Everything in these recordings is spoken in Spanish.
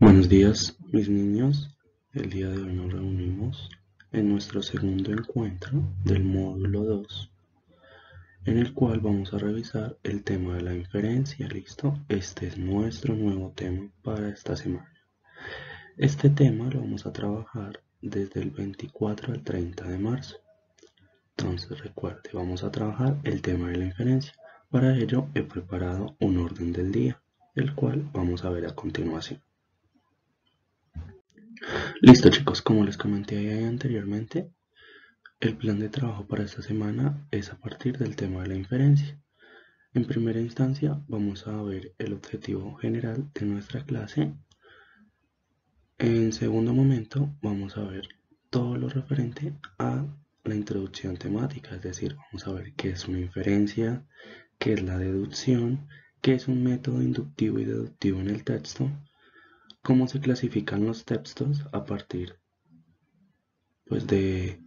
Buenos días, mis niños. El día de hoy nos reunimos en nuestro segundo encuentro del módulo 2, en el cual vamos a revisar el tema de la inferencia. ¿Listo? Este es nuestro nuevo tema para esta semana. Este tema lo vamos a trabajar desde el 24 al 30 de marzo. Entonces recuerde, vamos a trabajar el tema de la inferencia. Para ello he preparado un orden del día, el cual vamos a ver a continuación. Listo chicos, como les comenté ahí anteriormente, el plan de trabajo para esta semana es a partir del tema de la inferencia. En primera instancia vamos a ver el objetivo general de nuestra clase. En segundo momento vamos a ver todo lo referente a la introducción temática, es decir, vamos a ver qué es una inferencia, qué es la deducción, qué es un método inductivo y deductivo en el texto, cómo se clasifican los textos a partir pues, de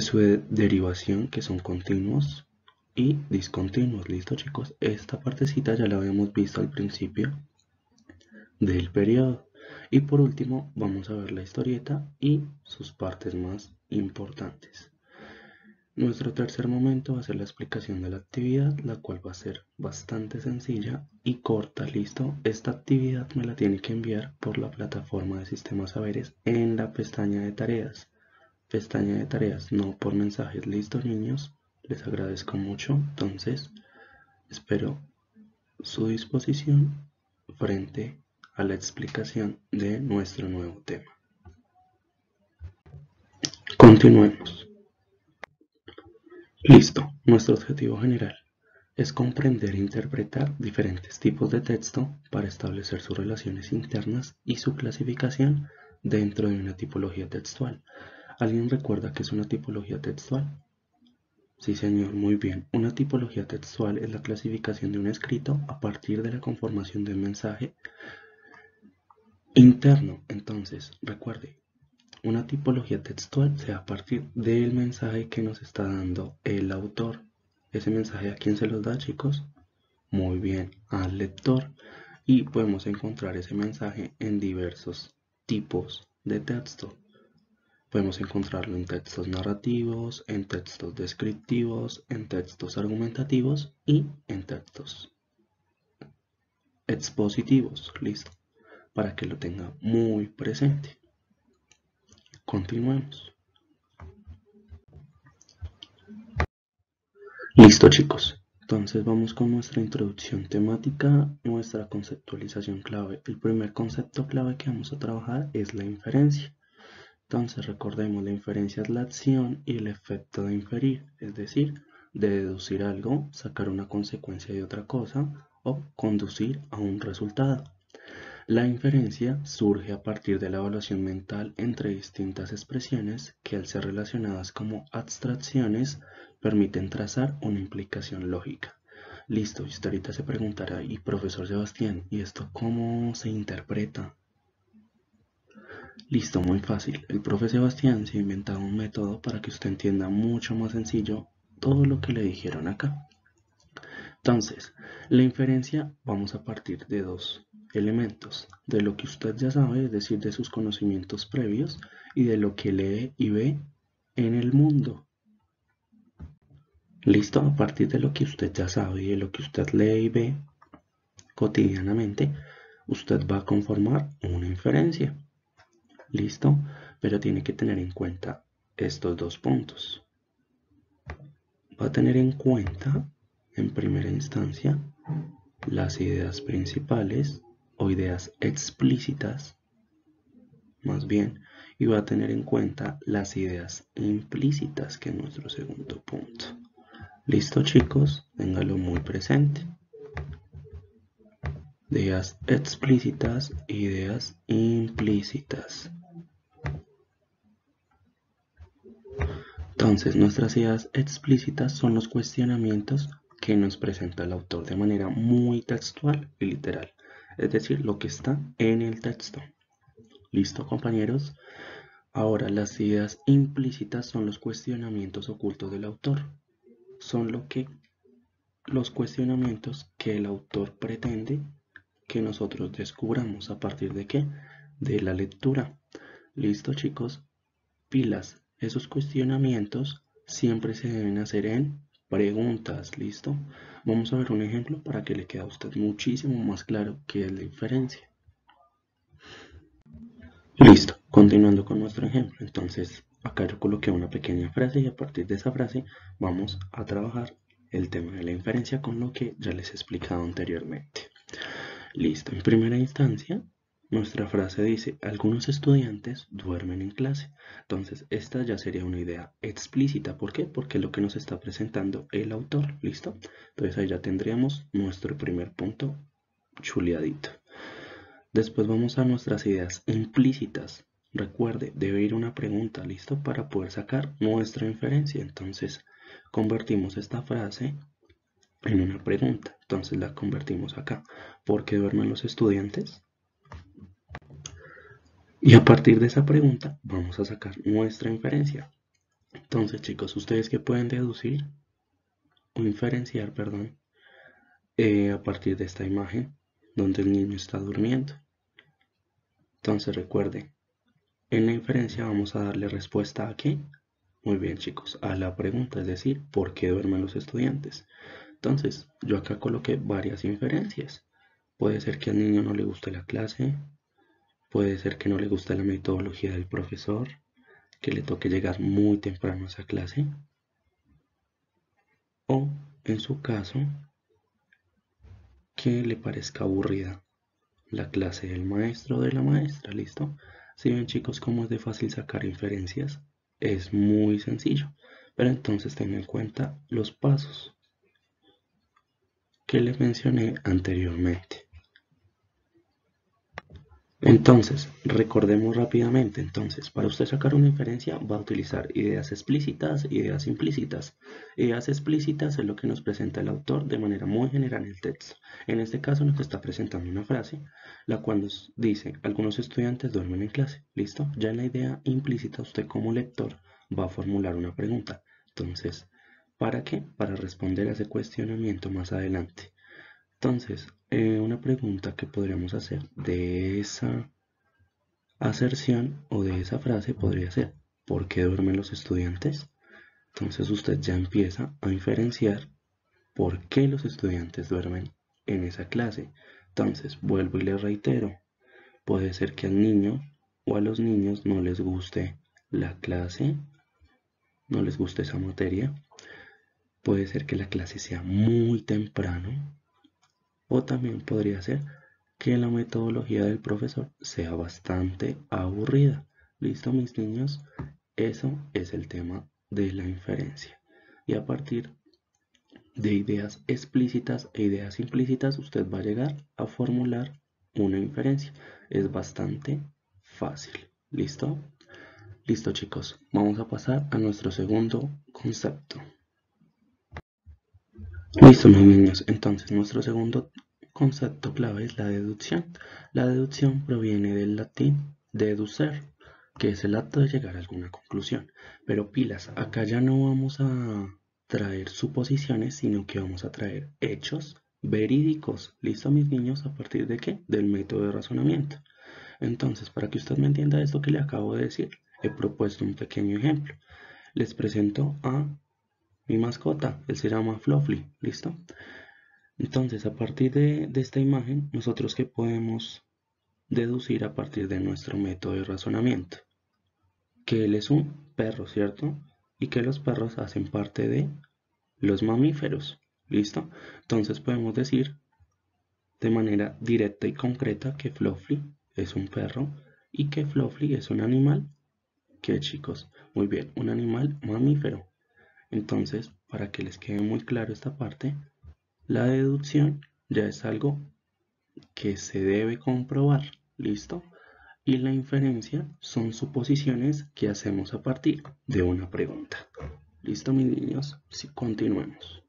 su derivación, que son continuos y discontinuos. Listo chicos, esta partecita ya la habíamos visto al principio del periodo. Y por último vamos a ver la historieta y sus partes más importantes. Nuestro tercer momento va a ser la explicación de la actividad, la cual va a ser bastante sencilla y corta. Listo, esta actividad me la tiene que enviar por la plataforma de Sistemas Saberes en la pestaña de tareas. Pestaña de tareas, no por mensajes. Listo niños, les agradezco mucho. Entonces espero su disposición frente a la explicación de nuestro nuevo tema. Continuemos. Listo, nuestro objetivo general es comprender e interpretar diferentes tipos de texto para establecer sus relaciones internas y su clasificación dentro de una tipología textual. ¿Alguien recuerda qué es una tipología textual? Sí, señor, muy bien. Una tipología textual es la clasificación de un escrito a partir de la conformación de un mensaje interno. Entonces, recuerde, una tipología textual se da a partir del mensaje que nos está dando el autor. ¿Ese mensaje a quién se los da, chicos? Muy bien, al lector. Y podemos encontrar ese mensaje en diversos tipos de texto. Podemos encontrarlo en textos narrativos, en textos descriptivos, en textos argumentativos y en textos expositivos. Listo, para que lo tenga muy presente. Continuemos. Listo chicos, entonces vamos con nuestra introducción temática, nuestra conceptualización clave. El primer concepto clave que vamos a trabajar es la inferencia. Entonces recordemos, la inferencia es la acción y el efecto de inferir, es decir, de deducir algo, sacar una consecuencia de otra cosa o conducir a un resultado. La inferencia surge a partir de la evaluación mental entre distintas expresiones que, al ser relacionadas como abstracciones, permiten trazar una implicación lógica. Listo, y usted ahorita se preguntará, y profesor Sebastián, ¿y esto cómo se interpreta? Listo, muy fácil. El profe Sebastián se ha inventado un método para que usted entienda mucho más sencillo todo lo que le dijeron acá. Entonces, la inferencia vamos a partir de dos elementos, de lo que usted ya sabe, es decir, de sus conocimientos previos, y de lo que lee y ve en el mundo. Listo, a partir de lo que usted ya sabe y de lo que usted lee y ve cotidianamente, usted va a conformar una inferencia. Listo, pero tiene que tener en cuenta estos dos puntos. Va a tener en cuenta, en primera instancia, las ideas principales o ideas explícitas, más bien, y va a tener en cuenta las ideas implícitas, que es nuestro segundo punto. Listo chicos, téngalo muy presente. Ideas explícitas e ideas implícitas. Entonces, nuestras ideas explícitas son los cuestionamientos que nos presenta el autor de manera muy textual y literal, es decir, lo que está en el texto. ¿Listo, compañeros? Ahora, las ideas implícitas son los cuestionamientos ocultos del autor. Son los cuestionamientos que el autor pretende que nosotros descubramos a partir de qué, de la lectura. Listo, chicos, pilas. Esos cuestionamientos siempre se deben hacer en preguntas. Listo. Vamos a ver un ejemplo para que le quede a usted muchísimo más claro qué es la inferencia. Listo, continuando con nuestro ejemplo. Entonces, acá yo coloqué una pequeña frase y a partir de esa frase vamos a trabajar el tema de la inferencia con lo que ya les he explicado anteriormente. Listo, en primera instancia, nuestra frase dice, algunos estudiantes duermen en clase. Entonces, esta ya sería una idea explícita. ¿Por qué? Porque es lo que nos está presentando el autor. ¿Listo? Entonces ahí ya tendríamos nuestro primer punto chuleadito. Después vamos a nuestras ideas implícitas. Recuerde, debe ir una pregunta, ¿listo? Para poder sacar nuestra inferencia. Entonces, convertimos esta frase en una pregunta. Entonces la convertimos acá. ¿Por qué duermen los estudiantes? Y a partir de esa pregunta vamos a sacar nuestra inferencia. Entonces, chicos, ¿ustedes qué pueden deducir o inferenciar, perdón, a partir de esta imagen donde el niño está durmiendo? Entonces recuerde, en la inferencia vamos a darle respuesta a ¿qué? Muy bien, chicos, a la pregunta, es decir, ¿por qué duermen los estudiantes? Entonces, yo acá coloqué varias inferencias. Puede ser que al niño no le guste la clase, puede ser que no le guste la metodología del profesor, que le toque llegar muy temprano a esa clase, o en su caso, que le parezca aburrida la clase del maestro o de la maestra. ¿Listo? Si ven, chicos, cómo es de fácil sacar inferencias, es muy sencillo, pero entonces tengan en cuenta los pasos que les mencioné anteriormente. Entonces, recordemos rápidamente, entonces, para usted sacar una inferencia va a utilizar ideas explícitas, ideas implícitas. Ideas explícitas es lo que nos presenta el autor de manera muy general en el texto. En este caso nos está presentando una frase, la cual nos dice, algunos estudiantes duermen en clase. ¿Listo? Ya en la idea implícita usted como lector va a formular una pregunta. Entonces, ¿para qué? Para responder a ese cuestionamiento más adelante. Entonces, una pregunta que podríamos hacer de esa aserción o de esa frase podría ser, ¿por qué duermen los estudiantes? Entonces usted ya empieza a inferenciar por qué los estudiantes duermen en esa clase. Entonces, vuelvo y le reitero, puede ser que al niño o a los niños no les guste la clase, no les guste esa materia. Puede ser que la clase sea muy temprano. O también podría ser que la metodología del profesor sea bastante aburrida. ¿Listo, mis niños? Eso es el tema de la inferencia. Y a partir de ideas explícitas e ideas implícitas, usted va a llegar a formular una inferencia. Es bastante fácil. ¿Listo? Listo, chicos. Vamos a pasar a nuestro segundo concepto. Listo, mis niños. Entonces, nuestro segundo concepto clave es la deducción. La deducción proviene del latín deducer, que es el acto de llegar a alguna conclusión. Pero pilas, acá ya no vamos a traer suposiciones, sino que vamos a traer hechos verídicos. ¿Listo, mis niños? ¿A partir de qué? Del método de razonamiento. Entonces, para que usted me entienda esto que le acabo de decir, he propuesto un pequeño ejemplo. Les presento a mi mascota, él se llama Fluffy, ¿listo? Entonces, a partir de esta imagen, nosotros qué podemos deducir a partir de nuestro método de razonamiento, que él es un perro, ¿cierto? Y que los perros hacen parte de los mamíferos, ¿listo? Entonces podemos decir de manera directa y concreta que Fluffy es un perro y que Fluffy es un animal, ¿qué, chicos? Muy bien, un animal mamífero. Entonces, para que les quede muy claro esta parte, la deducción ya es algo que se debe comprobar, ¿listo? Y la inferencia son suposiciones que hacemos a partir de una pregunta. ¿Listo, mis niños? Sí, continuemos.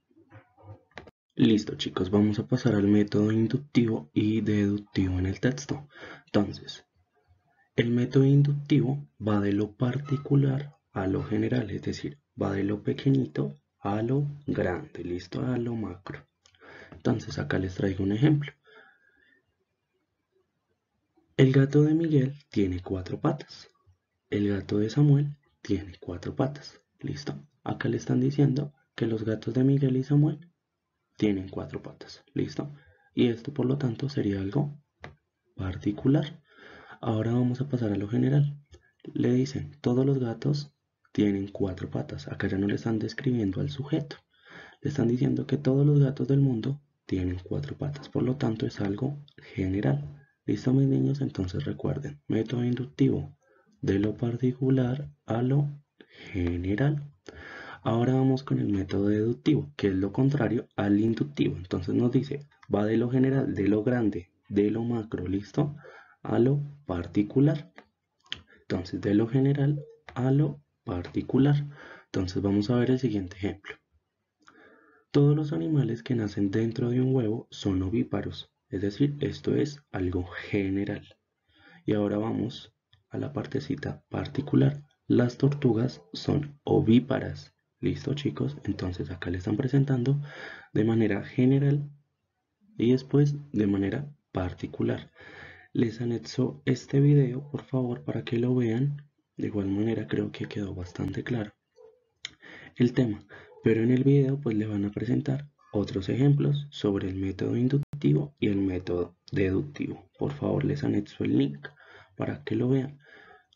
Listo, chicos, vamos a pasar al método inductivo y deductivo en el texto. Entonces, el método inductivo va de lo particular a lo general, es decir, va de lo pequeñito a lo grande, listo, a lo macro. Entonces acá les traigo un ejemplo. El gato de Miguel tiene 4 patas. El gato de Samuel tiene 4 patas. ¿Listo? Acá le están diciendo que los gatos de Miguel y Samuel tienen 4 patas. ¿Listo? Y esto por lo tanto sería algo particular. Ahora vamos a pasar a lo general. Le dicen, todos los gatos tienen 4 patas. Acá ya no le están describiendo al sujeto. Le están diciendo que todos los gatos del mundo tienen 4 patas. Por lo tanto es algo general. ¿Listo, mis niños? Entonces recuerden, método inductivo de lo particular a lo general. Ahora vamos con el método deductivo, que es lo contrario al inductivo. Entonces nos dice, va de lo general, de lo grande, de lo macro, ¿listo? A lo particular. Entonces, de lo general a lo particular. Entonces vamos a ver el siguiente ejemplo. Todos los animales que nacen dentro de un huevo son ovíparos, es decir, esto es algo general. Y ahora vamos a la partecita particular. Las tortugas son ovíparas. ¿Listo, chicos? Entonces acá le están presentando de manera general y después de manera particular. Les anexo este video, por favor, para que lo vean. De igual manera creo que quedó bastante claro el tema, pero en el video pues le van a presentar otros ejemplos sobre el método inductivo y el método deductivo. Por favor, les anexo el link para que lo vean.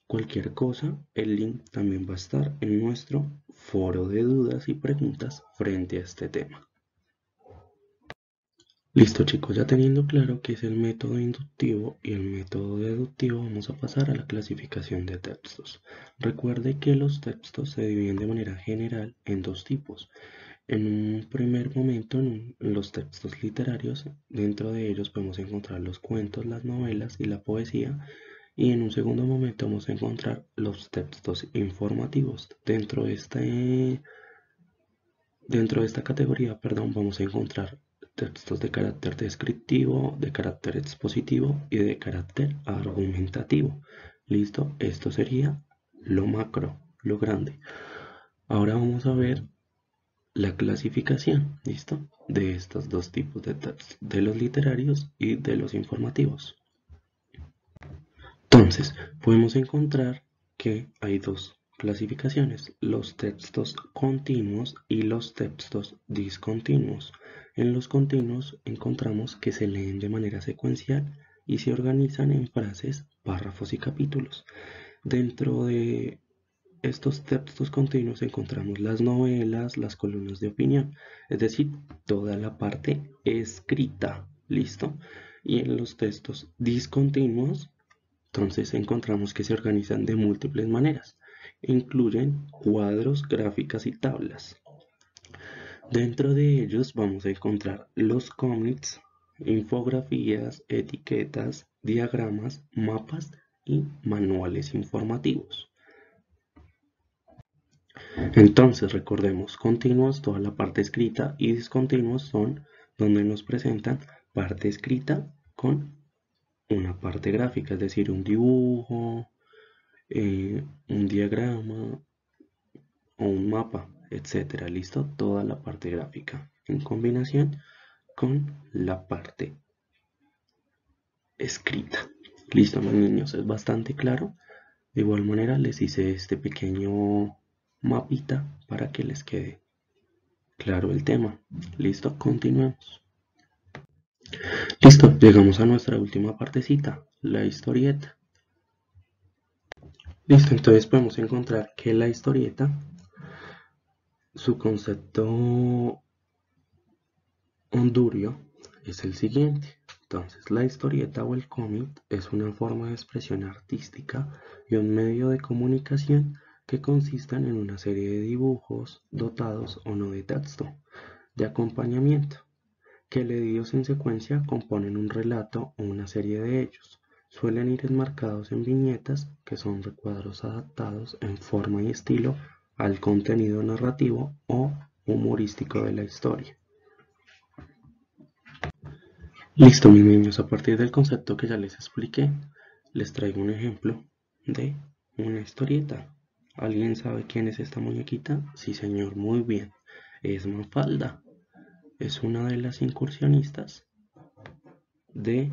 Cualquier cosa, el link también va a estar en nuestro foro de dudas y preguntas frente a este tema. Listo, chicos, ya teniendo claro qué es el método inductivo y el método deductivo, vamos a pasar a la clasificación de textos. Recuerde que los textos se dividen de manera general en dos tipos. En un primer momento, en los textos literarios, dentro de ellos podemos encontrar los cuentos, las novelas y la poesía. Y en un segundo momento vamos a encontrar los textos informativos. Dentro de esta categoría, perdón, vamos a encontrar textos de carácter descriptivo, de carácter expositivo y de carácter argumentativo. ¿Listo? Esto sería lo macro, lo grande. Ahora vamos a ver la clasificación, ¿listo? De estos dos tipos de textos, de los literarios y de los informativos. Entonces, podemos encontrar que hay dos clasificaciones, los textos continuos y los textos discontinuos. En los continuos encontramos que se leen de manera secuencial y se organizan en frases, párrafos y capítulos. Dentro de estos textos continuos encontramos las novelas, las columnas de opinión, es decir, toda la parte escrita, ¿listo? Y en los textos discontinuos entonces encontramos que se organizan de múltiples maneras. Incluyen cuadros, gráficas y tablas. Dentro de ellos vamos a encontrar los cómics, infografías, etiquetas, diagramas, mapas y manuales informativos. Entonces recordemos, continuos toda la parte escrita y discontinuos son donde nos presentan parte escrita con una parte gráfica, es decir, un dibujo, un diagrama o un mapa, etcétera. ¿Listo? Toda la parte gráfica en combinación con la parte escrita. Listo, mis niños, es bastante claro. De igual manera les hice este pequeño mapita para que les quede claro el tema. Listo, continuemos. Listo, llegamos a nuestra última partecita, la historieta. Listo, entonces podemos encontrar que la historieta, su concepto hondurio es el siguiente. Entonces, la historieta o el cómic es una forma de expresión artística y un medio de comunicación que consistan en una serie de dibujos dotados o no de texto, de acompañamiento, que leídos en secuencia componen un relato o una serie de ellos. Suelen ir enmarcados en viñetas, que son recuadros adaptados en forma y estilo al contenido narrativo o humorístico de la historia. Listo, mis niños, a partir del concepto que ya les expliqué, les traigo un ejemplo de una historieta. ¿Alguien sabe quién es esta muñequita? Sí, señor, muy bien. Es Mafalda. Es una de las incursionistas de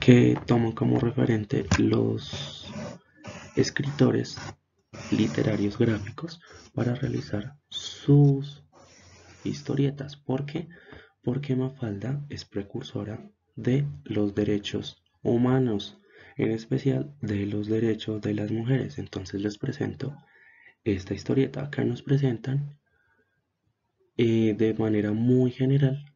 que toman como referente los escritores literarios gráficos para realizar sus historietas. ¿Por qué? Porque Mafalda es precursora de los derechos humanos, en especial de los derechos de las mujeres. Entonces les presento esta historieta. Acá nos presentan de manera muy general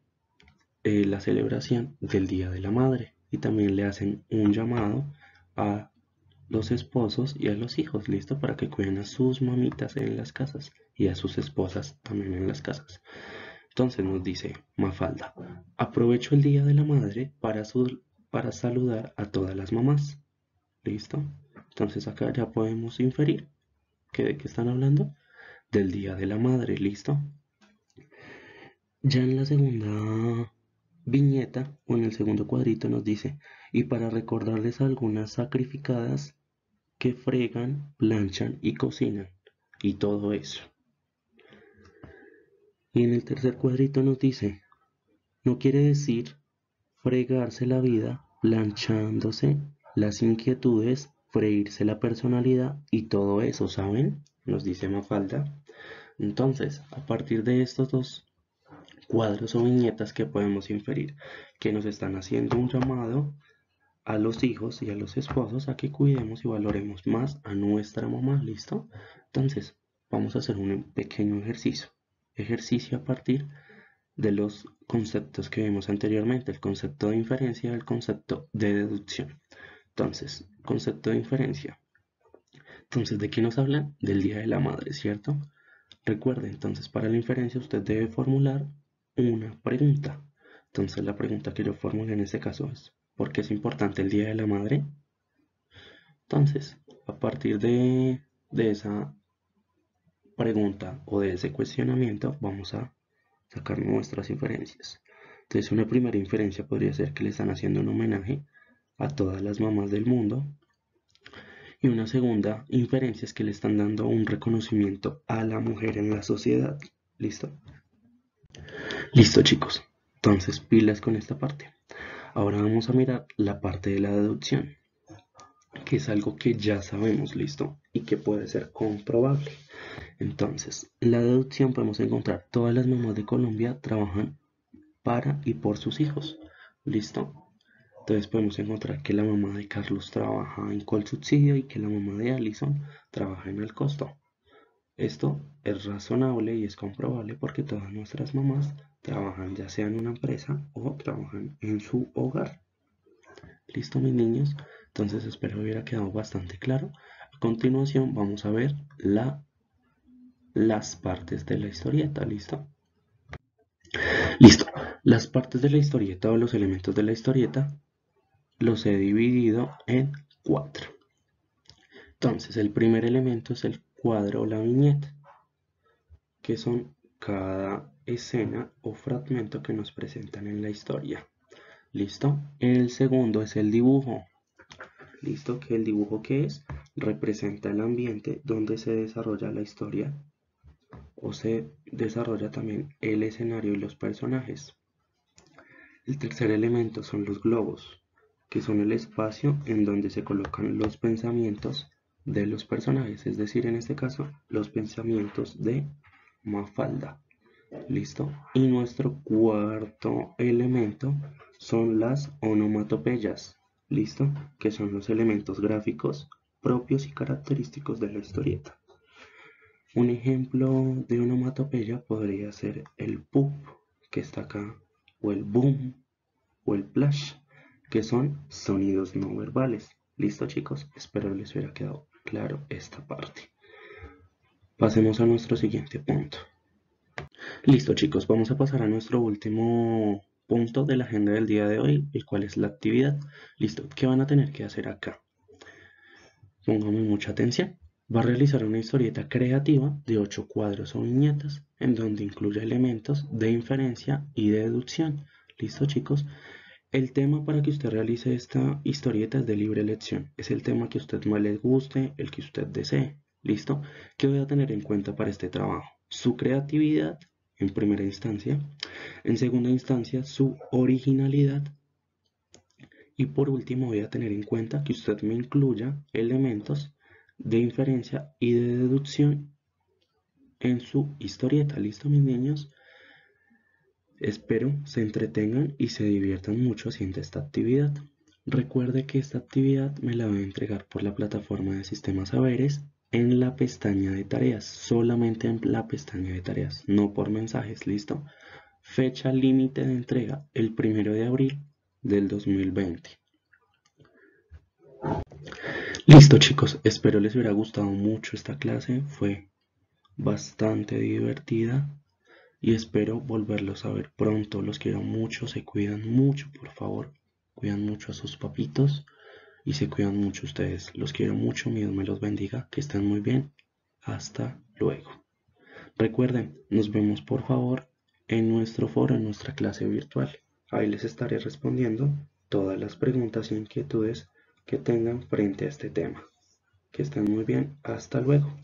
la celebración del Día de la Madre y también le hacen un llamado a los esposos y a los hijos, listo, para que cuiden a sus mamitas en las casas y a sus esposas también en las casas. Entonces nos dice Mafalda, aprovecho el Día de la Madre para saludar a todas las mamás, listo. Entonces acá ya podemos inferir que de qué están hablando, del Día de la Madre, listo. Ya en la segunda viñeta o en el segundo cuadrito nos dice, y para recordarles a algunas sacrificadas que fregan, planchan y cocinan, y todo eso. Y en el tercer cuadrito nos dice, no quiere decir fregarse la vida, planchándose las inquietudes, freírse la personalidad y todo eso, ¿saben? Nos dice Mafalda. Entonces, a partir de estos dos cuadros o viñetas que podemos inferir que nos están haciendo un llamado a los hijos y a los esposos a que cuidemos y valoremos más a nuestra mamá, ¿listo? Entonces, vamos a hacer un pequeño ejercicio a partir de los conceptos que vimos anteriormente, el concepto de inferencia y el concepto de deducción. Entonces, concepto de inferencia. Entonces, ¿de qué nos habla? Del Día de la Madre, ¿cierto? Recuerde, entonces, para la inferencia usted debe formular una pregunta. Entonces, la pregunta que yo formulé en este caso es, ¿por qué es importante el Día de la Madre? Entonces, a partir de esa pregunta o de ese cuestionamiento, vamos a sacar nuestras inferencias. Entonces, una primera inferencia podría ser que le están haciendo un homenaje a todas las mamás del mundo. Y una segunda inferencia es que le están dando un reconocimiento a la mujer en la sociedad. ¿Listo? Listo, chicos. Entonces, pilas con esta parte. Ahora vamos a mirar la parte de la deducción, que es algo que ya sabemos, ¿listo? Y que puede ser comprobable. Entonces, la deducción podemos encontrar todas las mamás de Colombia trabajan para y por sus hijos. ¿Listo? Entonces podemos encontrar que la mamá de Carlos trabaja en Colsubsidio y que la mamá de Allison trabaja en el costo. Esto es razonable y es comprobable porque todas nuestras mamás trabajan ya sea en una empresa o trabajan en su hogar. ¿Listo, mis niños? Entonces espero hubiera quedado bastante claro. A continuación vamos a ver las partes de la historieta. ¿Listo? Listo. Las partes de la historieta o los elementos de la historieta los he dividido en 4. Entonces, el primer elemento es el cuadro o la viñeta, que son cada escena o fragmento que nos presentan en la historia. ¿Listo? El segundo es el dibujo. ¿Listo? ¿Que el dibujo qué es? Representa el ambiente donde se desarrolla la historia o se desarrolla también el escenario y los personajes. El tercer elemento son los globos, que son el espacio en donde se colocan los pensamientos de los personajes, es decir, en este caso, los pensamientos de Mafalda. ¿Listo? Y nuestro cuarto elemento son las onomatopeyas. ¿Listo? Que son los elementos gráficos propios y característicos de la historieta. Un ejemplo de onomatopeya podría ser el pup, que está acá, o el boom, o el plash, que son sonidos no verbales. ¿Listo, chicos? Espero les hubiera quedado claro esta parte. Pasemos a nuestro siguiente punto. Listo, chicos, vamos a pasar a nuestro último punto de la agenda del día de hoy, el cual es la actividad. Listo, ¿qué van a tener que hacer acá? Pónganme mucha atención. Va a realizar una historieta creativa de 8 cuadros o viñetas, en donde incluye elementos de inferencia y de deducción. ¿Listo, chicos? El tema para que usted realice esta historieta es de libre elección. Es el tema que a usted más le guste, el que usted desee. ¿Listo? ¿Qué voy a tener en cuenta para este trabajo? Su creatividad, en primera instancia. En segunda instancia, su originalidad. Y por último voy a tener en cuenta que usted me incluya elementos de inferencia y de deducción en su historieta. ¿Listo, mis niños? Espero se entretengan y se diviertan mucho haciendo esta actividad. Recuerde que esta actividad me la voy a entregar por la plataforma de Sistemas Saberes en la pestaña de tareas, solamente en la pestaña de tareas, no por mensajes, ¿listo? Fecha límite de entrega, el 1 de abril del 2020. Listo, chicos, espero les hubiera gustado mucho esta clase, fue bastante divertida y espero volverlos a ver pronto. Los quiero mucho, se cuidan mucho, por favor, cuidan mucho a sus papitos y se cuidan mucho ustedes. Los quiero mucho, mi Dios me los bendiga, que estén muy bien. Hasta luego. Recuerden, nos vemos por favor en nuestro foro, en nuestra clase virtual. Ahí les estaré respondiendo todas las preguntas e inquietudes que tengan frente a este tema. Que estén muy bien. Hasta luego.